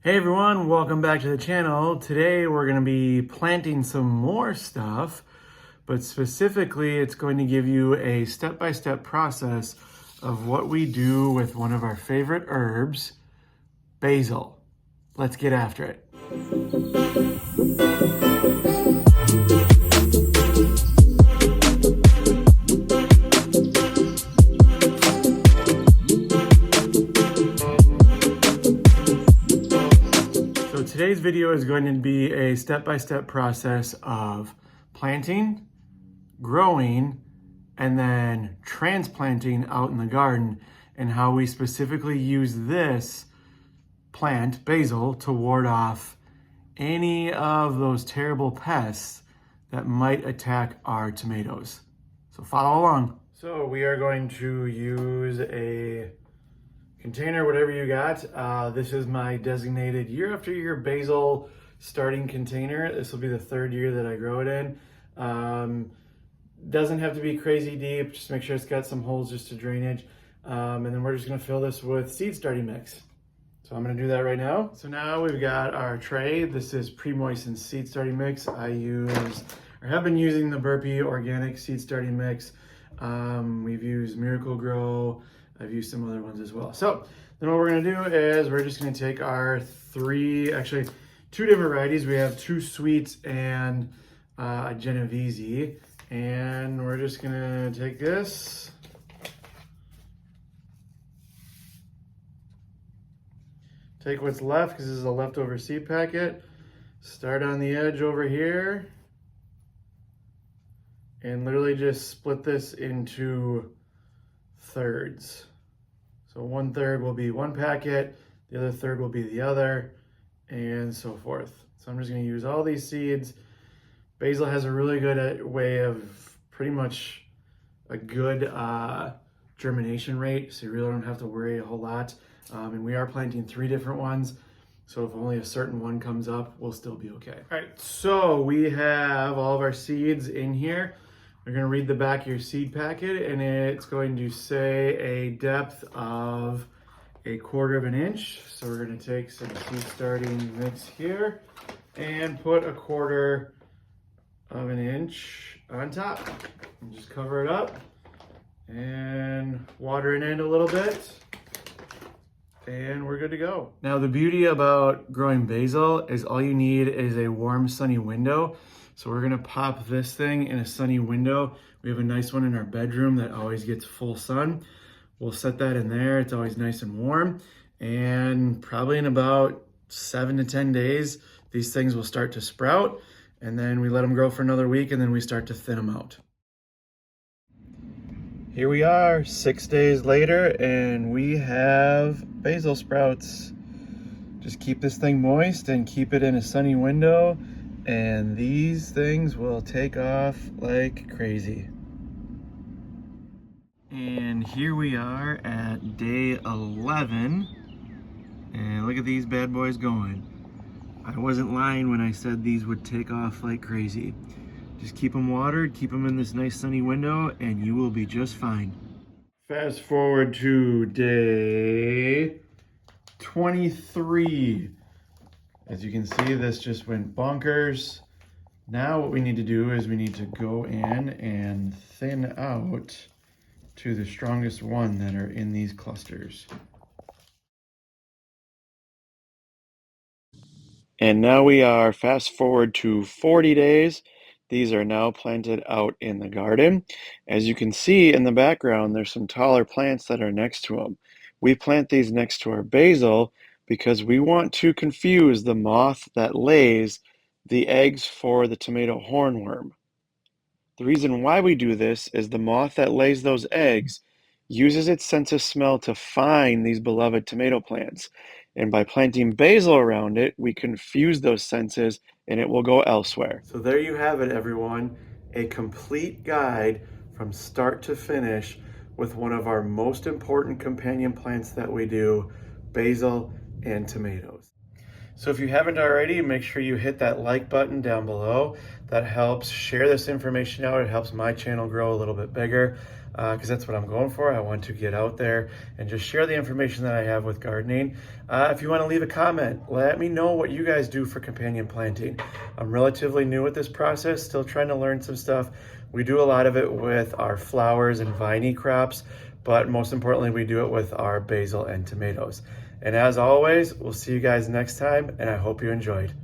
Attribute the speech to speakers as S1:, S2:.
S1: Hey everyone, welcome back to the channel. Today we're going to be planting some more stuff, but specifically it's going to give you a step-by-step process of what we do with one of our favorite herbs, basil. Let's get after it. Today's video is going to be a step-by-step process of planting, growing, and then transplanting out in the garden, and how we specifically use this plant, basil, to ward off any of those terrible pests that might attack our tomatoes. So follow along. So we are going to use a container, whatever you got. This is my designated year after year basil starting container. This will be the third year that I grow it in. Doesn't have to be crazy deep, just make sure it's got some holes just to drainage. And then we're just gonna fill this with seed starting mix. So I'm gonna do that right now. So now we've got our tray. This is pre-moistened seed starting mix. I have been using the Burpee organic seed starting mix. We've used Miracle-Gro. I've used some other ones as well. So then what we're gonna do is we're just gonna take our two different varieties. We have two sweets and a Genovese. And we're just gonna take this. Take what's left, because this is a leftover seed packet. Start on the edge over here. And literally just split this into thirds. So 1/3 will be one packet, the other third will be the other, and so forth. So I'm just gonna use all these seeds. Basil has a really good way of pretty much a good germination rate, so you really don't have to worry a whole lot. And we are planting 3 different ones, so if only a certain one comes up, we'll still be okay. All right, so we have all of our seeds in here. You're gonna read the back of your seed packet, and it's going to say a depth of 1/4 inch. So we're gonna take some seed starting mix here and put 1/4 inch on top. And just cover it up and water it in a little bit, and we're good to go. Now the beauty about growing basil is all you need is a warm, sunny window. So we're gonna pop this thing in a sunny window. We have a nice one in our bedroom that always gets full sun. We'll set that in there. It's always nice and warm. And probably in about 7 to 10 days, these things will start to sprout. And then we let them grow for another week, and then we start to thin them out. Here we are 6 days later, and we have basil sprouts. Just keep this thing moist and keep it in a sunny window, and these things will take off like crazy. And here we are at day 11, and look at these bad boys going. I wasn't lying when I said these would take off like crazy. Just keep them watered, keep them in this nice sunny window, and you will be just fine. Fast forward to day 23. As you can see, this just went bonkers. Now what we need to do is we need to go in and thin out to the strongest one that are in these clusters. And now we are fast forward to 40 days. These are now planted out in the garden. As you can see in the background, there's some taller plants that are next to them. We plant these next to our basil because we want to confuse the moth that lays the eggs for the tomato hornworm. The reason why we do this is the moth that lays those eggs uses its sense of smell to find these beloved tomato plants. And by planting basil around it, we confuse those senses and it will go elsewhere. So there you have it, everyone. A complete guide from start to finish with one of our most important companion plants that we do, basil and tomatoes. So if you haven't already, make sure you hit that like button down below. That helps share this information out. It helps my channel grow a little bit bigger. because that's what I'm going for. I want to get out there and just share the information that I have with gardening. If you want to leave a comment, let me know what you guys do for companion planting. I'm relatively new at this process, still trying to learn some stuff. We do a lot of it with our flowers and viney crops, but most importantly, we do it with our basil and tomatoes. And as always, we'll see you guys next time, and I hope you enjoyed.